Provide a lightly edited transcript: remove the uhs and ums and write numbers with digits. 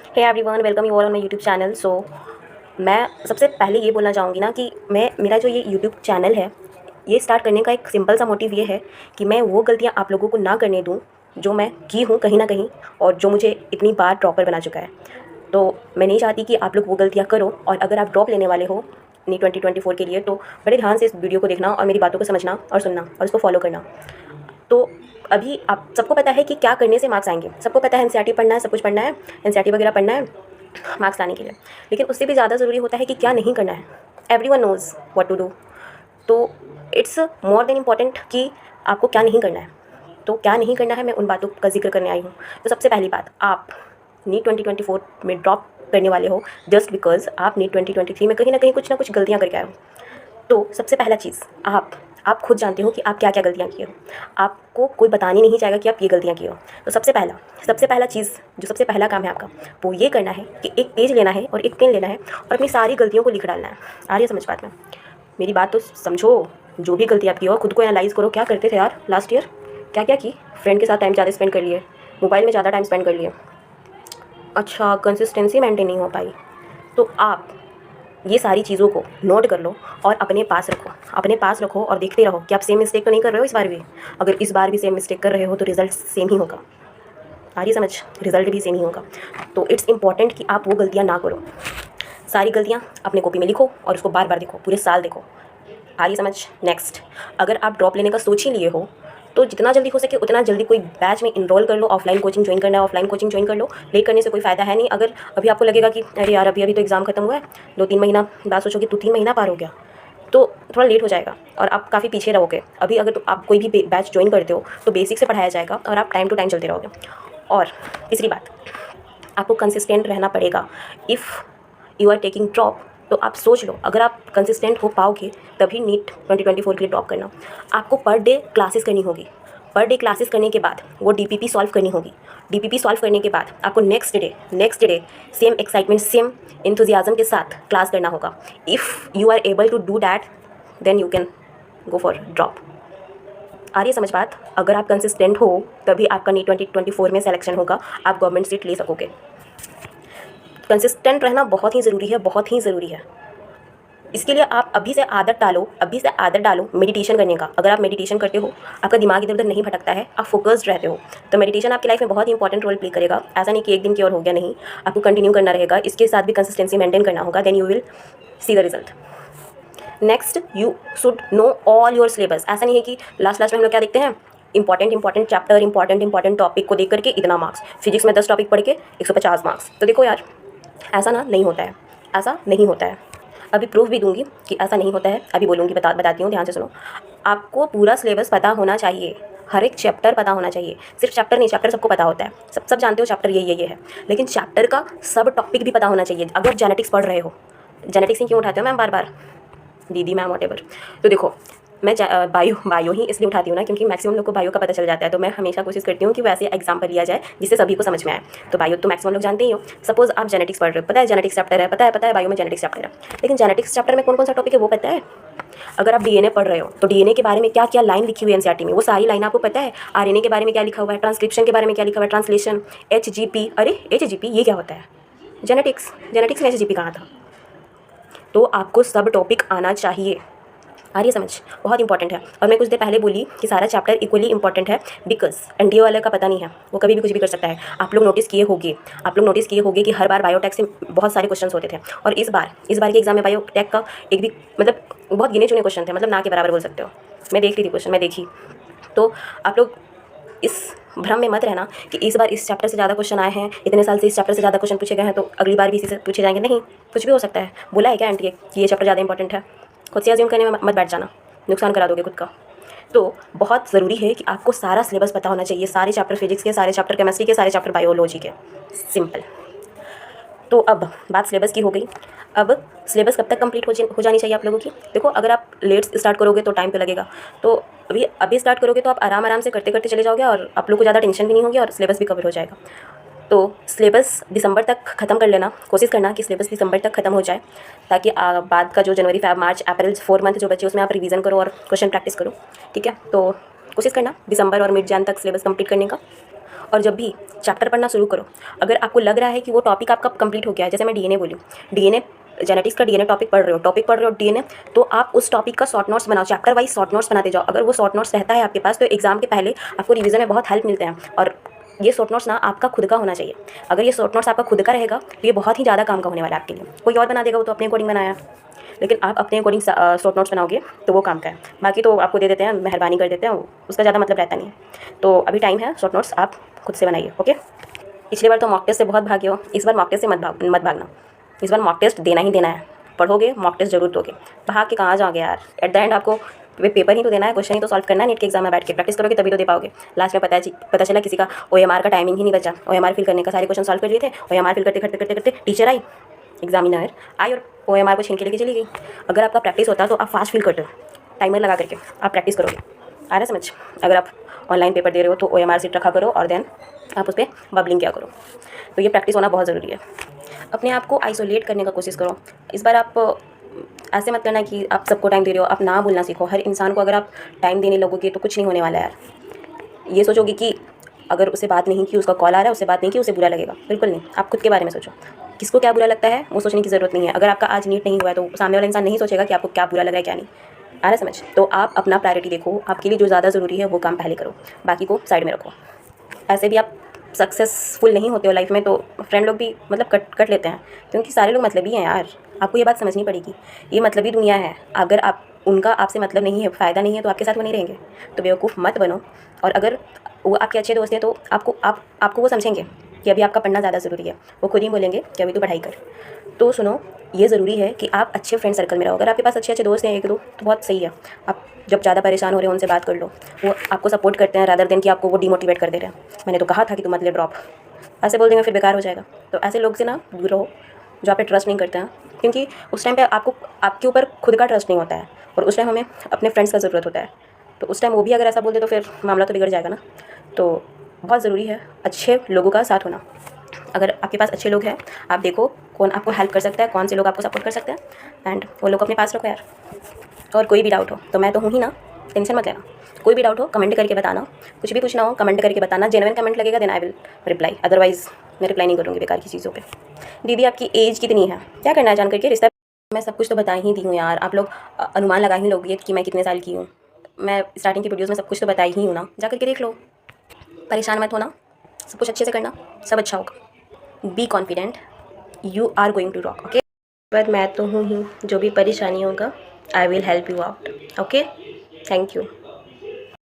Hey everyone, welcome you all on my YouTube channel. मैं सबसे पहले ये बोलना चाहूँगी ना कि मेरा जो ये यूट्यूब चैनल है, ये स्टार्ट करने का एक सिंपल सा मोटिव ये है कि मैं वो गलतियाँ आप लोगों को ना करने दूँ जो मैं की हूँ कहीं ना कहीं, और जो मुझे इतनी बार ड्रॉपर बना चुका है। तो मैं नहीं चाहती कि आप लोग वो गलतियाँ करो, और अगर आप ड्रॉप लेने वाले हो नहीं 2024 के लिए, तो बड़े ध्यान से इस वीडियो को देखना और मेरी बातों को समझना और सुनना और इसको फॉलो करना। तो अभी आप सबको पता है कि क्या करने से मार्क्स आएंगे, सबको पता है एनसीईआरटी पढ़ना है, सब कुछ पढ़ना है, एनसीईआरटी वगैरह पढ़ना है मार्क्स लाने के लिए। लेकिन उससे भी ज़्यादा ज़रूरी होता है कि क्या नहीं करना है। Everyone knows what to do. तो इट्स मोर देन इम्पॉर्टेंट कि आपको क्या नहीं करना है। तो क्या नहीं करना है, मैं उन बातों का जिक्र करने आई हूँ। तो सबसे पहली बात, आप नीट 2024 में ड्रॉप करने वाले हो जस्ट बिकॉज आप नीट 2023 में कहीं ना कहीं कुछ ना कुछ गलतियाँ करके आए हो। तो सबसे पहला चीज़, आप खुद जानते हो कि आप क्या क्या गलतियाँ किए हो। आपको कोई बताने नहीं चाहेगा कि आप ये गलतियाँ किए हो। तो सबसे पहला चीज़, जो सबसे पहला काम है आपका, वो ये करना है कि एक पेज लेना है और एक पेन लेना है और अपनी सारी गलतियों को लिख डालना है। आ रही है समझ बात में? मेरी बात तो समझो। जो भी गलती आप की हो खुद को एनालाइज़ करो। क्या करते थे यार लास्ट ईयर, क्या क्या की? फ्रेंड के साथ टाइम ज़्यादा स्पेंड कर लिए, मोबाइल में ज़्यादा टाइम स्पेंड कर लिए, अच्छा कंसिस्टेंसी मेंटेन नहीं हो पाई। तो आप ये सारी चीज़ों को नोट कर लो और अपने पास रखो और देखते रहो कि आप सेम मिस्टेक तो नहीं कर रहे हो इस बार भी। अगर इस बार भी सेम मिस्टेक कर रहे हो तो रिजल्ट सेम ही होगा। आ रही समझ? रिजल्ट भी सेम ही होगा। तो इट्स इंपॉर्टेंट कि आप वो गलतियाँ ना करो। सारी गलतियाँ अपने कॉपी में लिखो और उसको बार बार देखो, पूरे साल देखो। आ रही समझ? नेक्स्ट, अगर आप ड्रॉप लेने का सोच ही लिए हो तो जितना जल्दी हो सके उतना जल्दी कोई बैच में इनरोल कर लो। ऑफलाइन कोचिंग ज्वाइन करना है, ऑफलाइन कोचिंग ज्वाइन कर लो। लेट करने से कोई फ़ायदा है नहीं। अगर अभी आपको लगेगा कि अरे यार अभी तो एग्ज़ाम खत्म हुआ है, 2-3 महीना बाद सोचोगे तो 3 महीना पार हो गया, तो थोड़ा लेट हो जाएगा और आप काफ़ी पीछे रहोगे। अभी अगर तो आप कोई भी बैच ज्वाइन करते हो तो बेसिक से पढ़ाया जाएगा और आप टाइम टू टाइम चलते रहोगे। और तीसरी बात, आपको कंसिस्टेंट रहना पड़ेगा। If you are taking drop तो आप सोच लो, अगर आप कंसिस्टेंट हो पाओगे तभी नीट 2024 के लिए ड्रॉप करना। आपको पर डे क्लासेस करनी होगी। पर डे क्लासेस करने के बाद वो डीपीपी सॉल्व करनी होगी। डीपीपी सॉल्व करने के बाद आपको next day same excitement, same enthusiasm के साथ क्लास करना होगा। If you are able to do that then you can go for drop. आ रही है समझ बात? अगर आप कंसिस्टेंट हो तभी आपका नीट 2024 में सिलेक्शन होगा, आप गवर्नमेंट सीट ले सकोगे। कंसिस्टेंट रहना बहुत ही ज़रूरी है, बहुत ही ज़रूरी है। इसके लिए आप अभी से आदत डालो मेडिटेशन करने का। अगर आप मेडिटेशन करते हो, आपका दिमाग इधर उधर नहीं भटकता है, आप फोकस्ड रहते हो, तो मेडिटेशन आपकी लाइफ में बहुत ही इंपॉर्टेंट रोल प्ले करेगा। ऐसा नहीं कि एक दिन की और हो गया, नहीं, आपको कंटिन्यू करना रहेगा। इसके साथ भी कंसिस्टेंसी मेंटेन करना होगा, then you will see the result. Next, you should know all your syllabus. ऐसा नहीं है कि लास्ट में हम लोग क्या देखते हैं, इंपॉर्टेंट चैप्टर, इंपॉर्टेंट टॉपिक को देख करके इतना मार्क्स, फिजिक्स में 10 टॉपिक पढ़ के 150 मार्क्स। तो देखो यार, ऐसा नहीं होता है, ऐसा नहीं होता है। अभी प्रूफ भी दूंगी कि ऐसा नहीं होता है। अभी बोलूँगी, बताती हूँ, ध्यान से सुनो। आपको पूरा सिलेबस पता होना चाहिए, हर एक चैप्टर पता होना चाहिए। सिर्फ चैप्टर नहीं, चैप्टर सबको पता होता है, सब जानते हो चैप्टर ये है, लेकिन चैप्टर का सब टॉपिक भी पता होना चाहिए। अगर जेनेटिक्स पढ़ रहे हो, जेनेटिक्स ही क्यों उठाते हो मैम बार बार, दीदी मैम वॉटेवर। तो देखो, मैं बायो ही इसलिए उठाती हूँ ना क्योंकि मैक्सिमम लोग को बायो का पता चल जाता है। तो मैं हमेशा कोशिश करती हूँ कि वैसे एग्जाम्पल लिया जाए जिससे सभी को समझ में आए। तो बायो तो मैक्सिमम लोग जानते ही हो। सपोज आप जेनेटिक्स पढ़ रहे हो, पता है जेनेटिक्स चैप्टर है, पता है बायो में जेनेटिक्स चैप्टर है, लेकिन जेनेटिक्स चैप्टर में कौन कौन सा टॉपिक है वो पता है? अगर आप डीएनए पढ़ रहे हो तो डीएनए के बारे में क्या क्या लाइन लिखी हुई है एनसीईआरटी में, वो सारी लाइन आपको पता है? आरएनए के बारे में क्या लिखा हुआ है, ट्रांसक्रिप्शन के बारे में क्या लिखा हुआ है, ट्रांसलेशन, एचजीपी। अरे एचजीपी ये क्या होता है? जेनेटिक्स में एचजीपी कहाँ था? तो आपको सब टॉपिक आना चाहिए। आ रही है समझ? बहुत इंपॉर्टेंट है। और मैं कुछ देर पहले बोली कि सारा चैप्टर इक्वली इंपॉर्टेंट है बिकॉज एनडीए वाले का पता नहीं है, वो कभी भी कुछ भी कर सकता है। आप लोग नोटिस किए होंगे कि हर बार बायोटेक से बहुत सारे क्वेश्चंस होते थे, और इस बार के एग्जाम में बायोटेक का एक भी मतलब बहुत गिने चुने क्वेश्चन थे, मतलब ना के बराबर बोल सकते हो। मैं देख रही थी क्वेश्चन, मैं देखी। तो आप लोग इस भ्रम में मत रहना कि इस बार इस चैप्टर से ज़्यादा क्वेश्चन आए हैं, इतने साल से इस चैप्टर से ज़्यादा क्वेश्चन पूछे गए हैं तो अगली बार भी इसी से पूछे जाएंगे। नहीं, कुछ भी हो सकता है। बोला है क्या एनटीए कि ये चैप्टर ज़्यादा इंपॉर्टेंट है? खुद से अज्यूम करने में मत बैठ जाना, नुकसान करा दोगे खुद का। तो बहुत ज़रूरी है कि आपको सारा सिलेबस पता होना चाहिए, सारे चैप्टर फिजिक्स के, सारे चैप्टर केमिस्ट्री के, सारे चैप्टर बायोलॉजी के। सिंपल। तो अब बात सिलेबस की हो गई। अब सिलेबस कब तक कंप्लीट हो जानी चाहिए आप लोगों की? देखो, अगर आप लेट स्टार्ट करोगे तो टाइम तो लगेगा। तो अभी स्टार्ट करोगे तो आप आराम से करते करते चले जाओगे और आप लोग को ज़्यादा टेंशन भी नहीं होगी और सिलेबस भी कवर हो जाएगा। तो सिलेबस दिसंबर तक ख़त्म कर लेना, कोशिश करना कि सिलेबस दिसंबर तक ख़त्म हो जाए, ताकि बाद का जो जनवरी, फरवरी, मार्च, अप्रैल 4 मंथ जो बचे उसमें आप रिवीजन करो और क्वेश्चन प्रैक्टिस करो। ठीक है, तो कोशिश करना दिसंबर और मिड जैन तक सिलेबस कंप्लीट करने का। और जब भी चैप्टर पढ़ना शुरू करो, अगर आपको लग रहा है कि वो टॉपिक आपका कंप्लीट हो गया है, जैसे मैं डीएनए बोली, डीएनए जेनेटिक्स का डीएनए टॉपिक पढ़ रहे हो डीएनए, तो आप उस टॉपिक का शॉर्ट नोट्स बनाओ, चैप्टर वाइज शॉर्ट नोट्स बनाते जाओ। अगर वो शॉर्ट नोट्स रहता है आपके पास तो एग्जाम के पहले आपको रिवीजन में बहुत हेल्प मिलते हैं। और ये शॉर्ट नोट्स ना आपका खुद का होना चाहिए। अगर ये शॉर्ट नोट्स आपका खुद का रहेगा तो ये बहुत ही ज़्यादा काम का होने वाला है आपके लिए। कोई और बना देगा, वो तो अपने अकॉर्डिंग बनाया, लेकिन आप अपने अकॉर्डिंग शॉर्ट नोट्स बनाओगे तो वो काम का है। बाकी तो आपको दे देते हैं, मेहरबानी कर देते हैं, उसका ज़्यादा मतलब रहता नहीं है। तो अभी टाइम है, शॉर्ट नोट्स आप खुद से बनाइए। ओके, पिछली बार तो मॉक टेस्ट से बहुत भागे हो, इस बार मॉक टेस्ट से मत भागना। इस बार मॉक टेस्ट देना ही देना है, पढ़ोगे मॉक टेस्ट जरूर दोगे। भाग के कहाँ जाओगे यार, एट द एंड आपको पेपर ही तो देना है, क्वेश्चन ही तो सॉल्व करना है। नीट के एग्जाम में बैठ के प्रैक्टिस करोगे तभी तो दे पाओगे। लास्ट में पता चला किसी का OMR का टाइमिंग ही नहीं बचा, OMR फिल करने का, सारे क्वेश्चन सॉल्व कर लिए थे, OMR फिल करते करते करते करते टीचर आई, एग्जामिनर आई और OMR को छीन के लेके चली गई। अगर आपका प्रैक्टिस होता तो आप फास्ट फिल करते हो, टाइमर लगा करके आप प्रैक्टिस करोगे। आ रहा है समझ? अगर आप ऑनलाइन पेपर दे रहे हो तो OMR सीट रखा करो और देन आप उस पर बबलिंग किया करो। तो ये प्रैक्टिस होना बहुत ज़रूरी है। अपने आप को आइसोलेट करने का कोशिश करो। इस बार आप ऐसे मत करना कि आप सबको टाइम दे रहे हो, आप ना बोलना सीखो। हर इंसान को अगर आप टाइम देने लगोगे तो कुछ नहीं होने वाला है यार। ये सोचोगे कि अगर उसे बात नहीं की, उसका कॉल आ रहा है, उससे बात नहीं की, उसे बुरा लगेगा, बिल्कुल नहीं। आप खुद के बारे में सोचो, किसको क्या बुरा लगता है वो सोचने की ज़रूरत नहीं है। अगर आपका आज नीट नहीं हुआ है तो सामने वाला इंसान नहीं सोचेगा कि आपको क्या बुरा लगा है क्या नहीं। आ रहा है समझ? तो आप अपना प्रायोरिटी देखो, आपके लिए जो ज़्यादा ज़रूरी है वो काम पहले करो, बाकी को साइड में रखो। ऐसे भी आप सक्सेसफुल नहीं होते हो लाइफ में तो फ्रेंड लोग भी मतलब कट लेते हैं, क्योंकि सारे लोग मतलबी हैं यार। आपको ये बात समझनी पड़ेगी, ये मतलबी दुनिया है। अगर आप उनका आपसे मतलब नहीं है, फ़ायदा नहीं है, तो आपके साथ वो नहीं रहेंगे। तो बेवकूफ़ मत बनो। और अगर वो आपके अच्छे दोस्त हैं तो आपको वो समझेंगे कि अभी आपका पढ़ना ज़्यादा ज़रूरी है। वो खुद ही बोलेंगे कि अभी तो पढ़ाई कर। तो सुनो, ये ज़रूरी है कि आप अच्छे फ्रेंड सर्कल में रहो। अगर आपके पास अच्छे दोस्त हैं 1-2 तो बहुत सही है। आप जब ज़्यादा परेशान हो रहे हो उनसे बात कर लो, वो आपको सपोर्ट करते हैं रादर देन कि आपको वो डिमोटिवेट कर दे रहे हैं। मैंने तो कहा था कि तुम मत ले ड्रॉप, ऐसे बोल देंगे फिर बेकार हो जाएगा। तो ऐसे लोग से ना दूर रहो जो आप पे ट्रस्ट नहीं करते हैं, क्योंकि उस टाइम पे आपको आपके ऊपर खुद का ट्रस्ट नहीं होता है और उस टाइम हमें अपने फ्रेंड्स का ज़रूरत होता है। तो उस टाइम वो भी अगर ऐसा बोल दे तो फिर मामला तो बिगड़ जाएगा ना। तो बहुत ज़रूरी है अच्छे लोगों का साथ होना। अगर आपके पास अच्छे लोग हैं, आप देखो कौन आपको हेल्प कर सकता है, कौन से लोग आपको सपोर्ट कर सकते हैं, एंड वो लोग अपने पास रखो यार। और कोई भी डाउट हो तो मैं तो हूँ ही ना, टेंशन मत लेना। कोई भी डाउट हो कमेंट करके बताना, कुछ भी पूछना हो कमेंट करके बताना। जेन्युइन कमेंट लगेगा then I will reply, otherwise मैं रिप्लाई नहीं करूँगी बेकार की चीज़ों पे। दीदी आपकी एज कितनी है, क्या करना है जान करके रिश्ता? मैं सब कुछ तो बता ही दी हूँ यार, आप लोग अनुमान लगा ही लोगे कि मैं कितने साल की हूँ। मैं स्टार्टिंग की वीडियोज़ में सब कुछ तो बता ही हूँ ना, जा करके देख लो। परेशान मत होना, सब कुछ अच्छे से करना, सब अच्छा होगा। Be confident, you are going to rock. Okay, पर मैं तो हूँ ही, जो भी परेशानी होगा I will help you out. Okay, thank you.